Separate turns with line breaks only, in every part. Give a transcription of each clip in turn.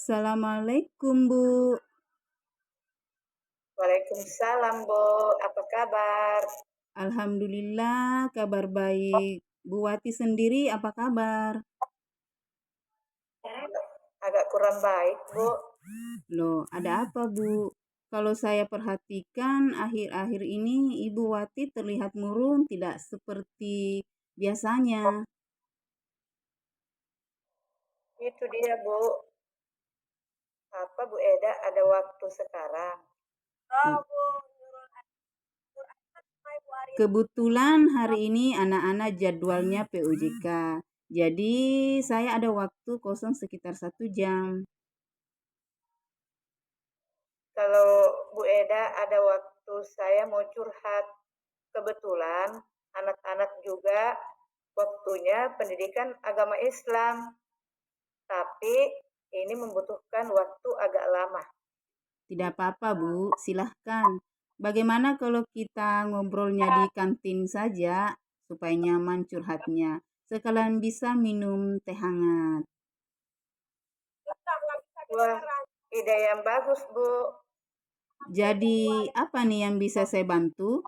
Assalamualaikum, Bu.
Waalaikumsalam, Bu. Apa kabar?
Alhamdulillah, kabar baik. Bu Wati sendiri apa kabar?
Agak kurang baik, Bu.
Loh, ada apa, Bu? Kalau saya perhatikan, akhir-akhir ini Ibu Wati terlihat murung, tidak seperti biasanya.
Itu dia, Bu. Apa, Bu Eda, ada waktu sekarang?
Eh, Kebetulan hari ini anak-anak jadwalnya PUJK. Jadi saya ada waktu kosong sekitar 1 jam.
Kalau Bu Eda ada waktu, saya mau curhat. Kebetulan anak-anak juga waktunya pendidikan agama Islam, tapi ini membutuhkan waktu agak lama.
Tidak apa-apa, Bu. Silahkan. Bagaimana kalau kita ngobrolnya di kantin saja supaya nyaman curhatnya? Sekalian bisa minum teh hangat.
Wah, ide yang bagus, Bu.
Jadi, apa nih yang bisa saya bantu?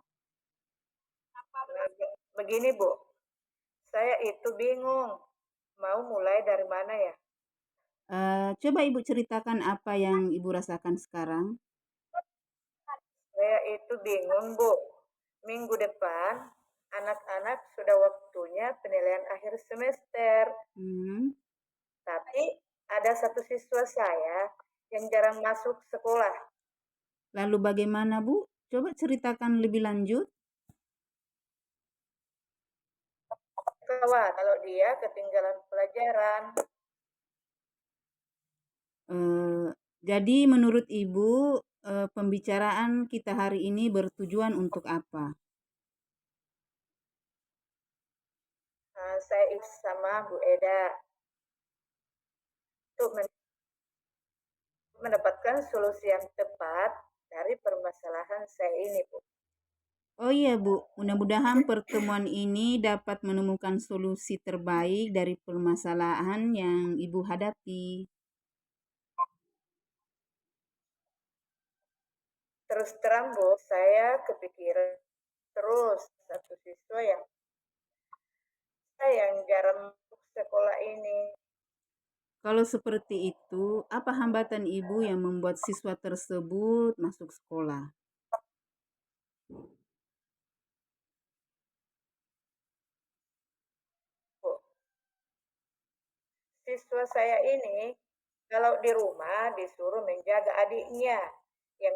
Nah, begini, Bu. Saya itu bingung. Mau mulai dari mana ya?
Coba Ibu ceritakan apa yang Ibu rasakan sekarang.
Saya itu bingung, Bu. Minggu depan, anak-anak sudah waktunya penilaian akhir semester.
Hmm.
Tapi ada satu siswa saya yang jarang masuk sekolah.
Lalu bagaimana, Bu? Coba ceritakan lebih lanjut.
Kalau dia ketinggalan pelajaran.
Eh, jadi menurut Ibu, pembicaraan kita hari ini bertujuan untuk apa?
Saya sama Bu Eda untuk mendapatkan solusi yang tepat dari permasalahan saya ini, Bu.
Oh iya, Bu. Mudah-mudahan pertemuan ini dapat menemukan solusi terbaik dari permasalahan yang Ibu hadapi.
Terus terang, Bu, saya kepikiran terus satu siswa yang jarang masuk sekolah ini.
Kalau seperti itu, apa hambatan Ibu yang membuat siswa tersebut masuk sekolah?
Bu, siswa saya ini kalau di rumah disuruh menjaga adiknya yang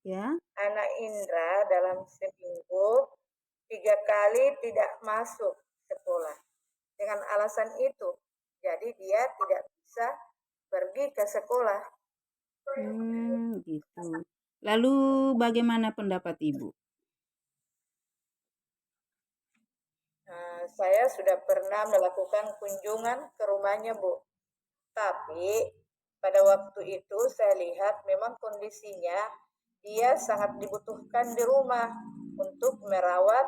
Ya,
anak Indra dalam seminggu 3 kali tidak masuk sekolah. Dengan alasan itu, jadi dia tidak bisa pergi ke sekolah.
gitu. Lalu bagaimana pendapat Ibu?
Saya sudah pernah melakukan kunjungan ke rumahnya, Bu. Tapi pada waktu itu saya lihat memang kondisinya dia sangat dibutuhkan di rumah untuk merawat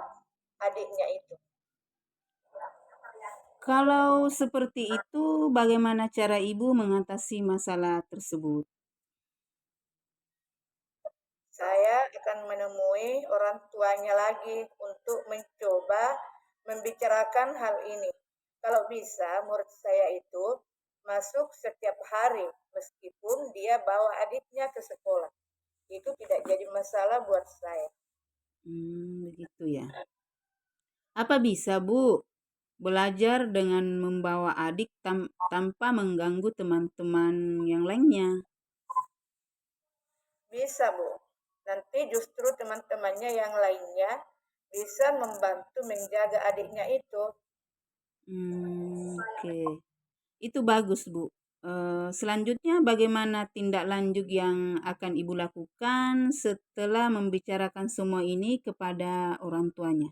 adiknya itu.
Kalau seperti itu, bagaimana cara Ibu mengatasi masalah tersebut?
Saya akan menemui orang tuanya lagi untuk mencoba membicarakan hal ini. Kalau bisa, murid saya itu masuk setiap hari meskipun dia bawa adiknya ke sekolah. Itu tidak jadi masalah buat saya.
Begitu ya. Apa bisa, Bu, belajar dengan membawa adik tanpa mengganggu teman-teman yang lainnya?
Bisa, Bu. Nanti justru teman-temannya yang lainnya bisa membantu menjaga adiknya itu.
Oke. Itu bagus, Bu. Selanjutnya bagaimana tindak lanjut yang akan Ibu lakukan setelah membicarakan semua ini kepada orang tuanya?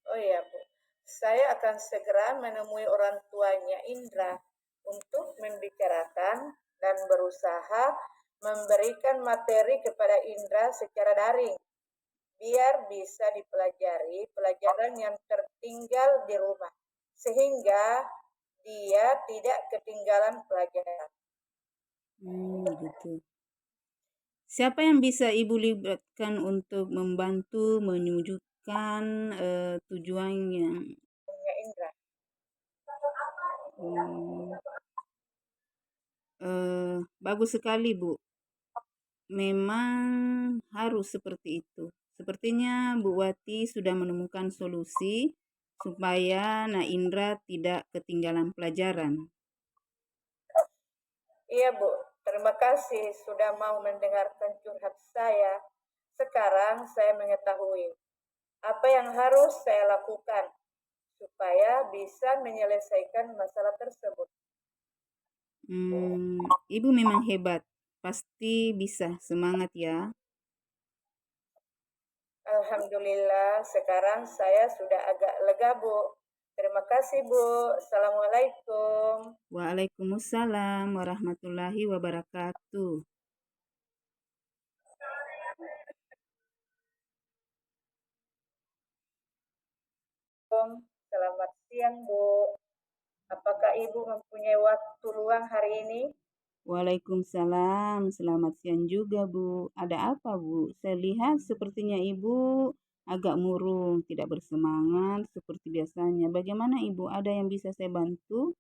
Oh iya, Bu. Saya akan segera menemui orang tuanya Indra untuk membicarakan dan berusaha memberikan materi kepada Indra secara daring. biar bisa dipelajari pelajaran yang tertinggal di rumah, sehingga dia tidak ketinggalan pelajaran.
Gitu. Siapa yang bisa Ibu libatkan untuk membantu menyujudkan tujuan yang
Ya, Indra.
hmm, bagus sekali, Bu. Memang harus seperti itu. Sepertinya Bu Wati sudah menemukan solusi supaya Nak Indra tidak ketinggalan pelajaran.
Iya, Bu. Terima kasih sudah mau mendengarkan curhat saya. Sekarang saya mengetahui apa yang harus saya lakukan supaya bisa menyelesaikan masalah tersebut.
Ibu memang hebat. Pasti bisa. Semangat ya.
Alhamdulillah, sekarang saya sudah agak lega, Bu. Terima kasih, Bu. Assalamualaikum.
Waalaikumsalam warahmatullahi wabarakatuh.
Selamat siang, Bu. Apakah Ibu mempunyai waktu luang hari ini?
Waalaikumsalam, selamat siang juga Bu. Ada apa Bu? Saya lihat sepertinya Ibu agak murung, tidak bersemangat seperti biasanya. Bagaimana Ibu? Ada yang bisa saya bantu?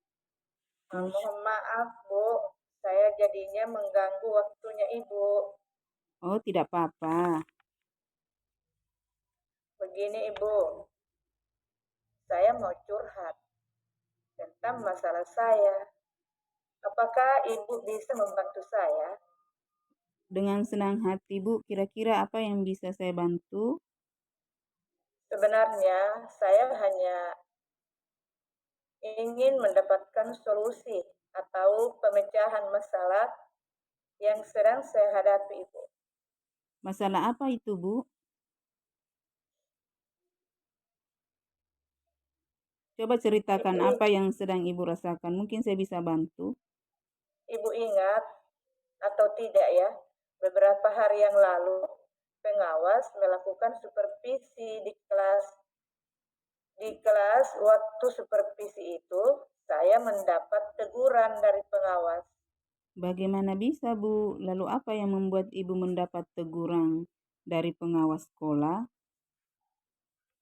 Mohon maaf, Bu. Saya jadinya mengganggu waktunya Ibu.
Oh, tidak apa-apa.
Begini, Ibu. Saya mau curhat tentang masalah saya. Apakah Ibu bisa membantu saya?
Dengan senang hati Bu, kira-kira apa yang bisa saya bantu?
Sebenarnya saya hanya ingin mendapatkan solusi atau pemecahan masalah yang sedang saya hadapi, Ibu.
Masalah apa itu Bu? Coba ceritakan
Ibu,
apa yang sedang Ibu rasakan. Mungkin saya bisa bantu.
Ibu ingat atau tidak ya, beberapa hari yang lalu pengawas melakukan supervisi di kelas. Di kelas waktu supervisi itu saya mendapat teguran dari pengawas.
Bagaimana bisa Bu? Lalu apa yang membuat Ibu mendapat teguran dari pengawas sekolah?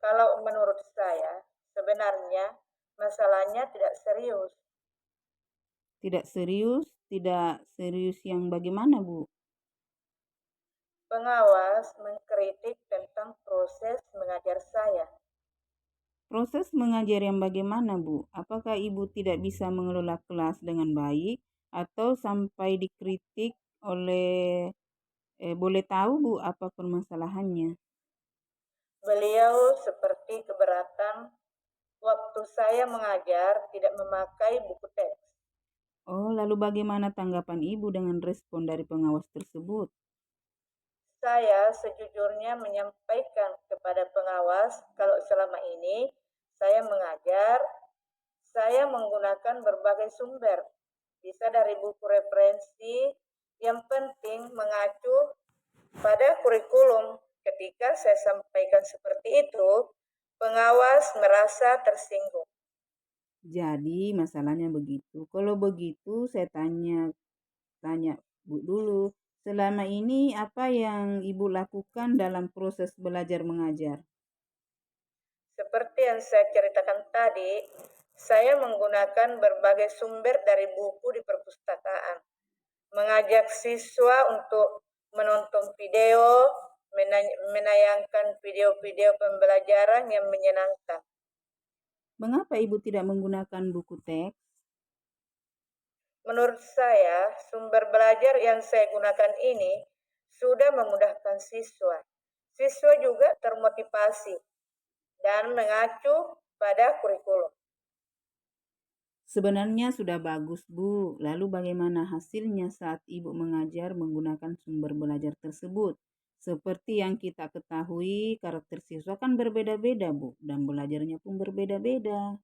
Kalau menurut saya, sebenarnya masalahnya tidak serius.
Tidak serius yang bagaimana Bu?
Pengawas mengkritik tentang proses mengajar saya.
Proses mengajar yang bagaimana Bu? Apakah Ibu tidak bisa mengelola kelas dengan baik atau sampai dikritik oleh boleh tahu Bu apa permasalahannya?
Beliau seperti keberatan waktu saya mengajar tidak memakai buku teks.
Oh, lalu bagaimana tanggapan Ibu dengan respon dari pengawas tersebut?
Saya sejujurnya menyampaikan kepada pengawas kalau selama ini saya mengajar, saya menggunakan berbagai sumber, bisa dari buku referensi, yang penting mengacu pada kurikulum. Ketika saya sampaikan seperti itu, pengawas merasa tersinggung.
Jadi masalahnya begitu. Kalau begitu saya tanya Bu dulu. Selama ini apa yang Ibu lakukan dalam proses belajar mengajar?
Seperti yang saya ceritakan tadi, saya menggunakan berbagai sumber dari buku di perpustakaan, mengajak siswa untuk menonton video, menayangkan video-video pembelajaran yang menyenangkan.
Mengapa Ibu tidak menggunakan buku teks?
Menurut saya, sumber belajar yang saya gunakan ini sudah memudahkan siswa. Siswa juga termotivasi dan mengacu pada kurikulum.
Sebenarnya sudah bagus, Bu. Lalu bagaimana hasilnya saat Ibu mengajar menggunakan sumber belajar tersebut? Seperti yang kita ketahui, karakter siswa kan berbeda-beda, Bu, dan belajarnya pun berbeda-beda.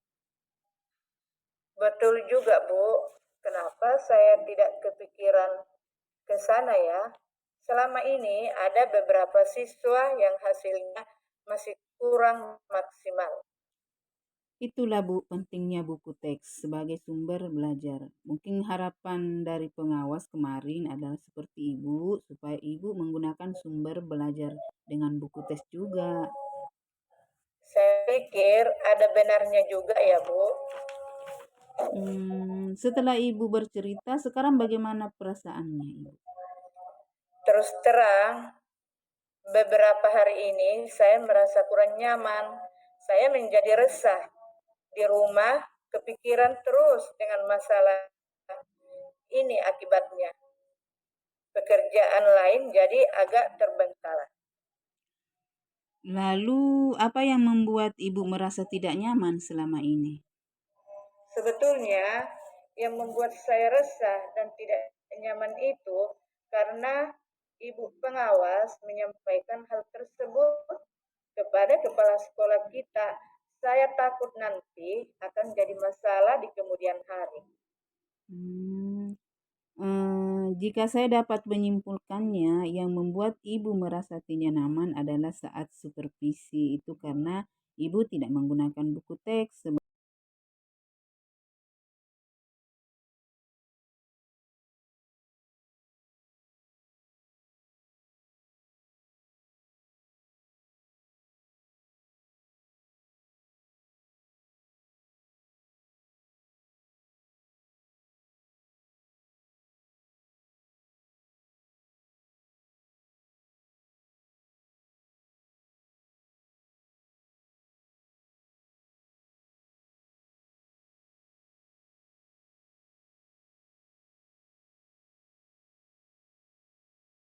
Betul juga, Bu. Kenapa saya tidak kepikiran ke sana ya? Selama ini ada beberapa siswa yang hasilnya masih kurang maksimal.
Itulah Bu, pentingnya buku teks sebagai sumber belajar. Mungkin harapan dari pengawas kemarin adalah seperti Ibu, supaya Ibu menggunakan sumber belajar dengan buku teks juga.
Saya pikir ada benarnya juga ya, Bu.
Setelah Ibu bercerita, sekarang bagaimana perasaannya Ibu?
Terus terang, beberapa hari ini saya merasa kurang nyaman. Saya menjadi resah. Di rumah, kepikiran terus dengan masalah ini akibatnya. Pekerjaan lain jadi agak terbengkalai.
Lalu, apa yang membuat Ibu merasa tidak nyaman selama ini?
Sebetulnya yang membuat saya resah dan tidak nyaman itu karena ibu pengawas menyampaikan hal tersebut kepada kepala sekolah kita. Saya takut nanti akan jadi masalah di kemudian hari.
Hmm, jika saya dapat menyimpulkannya, yang membuat Ibu merasa tidak nyaman adalah saat supervisi itu karena Ibu tidak menggunakan buku teks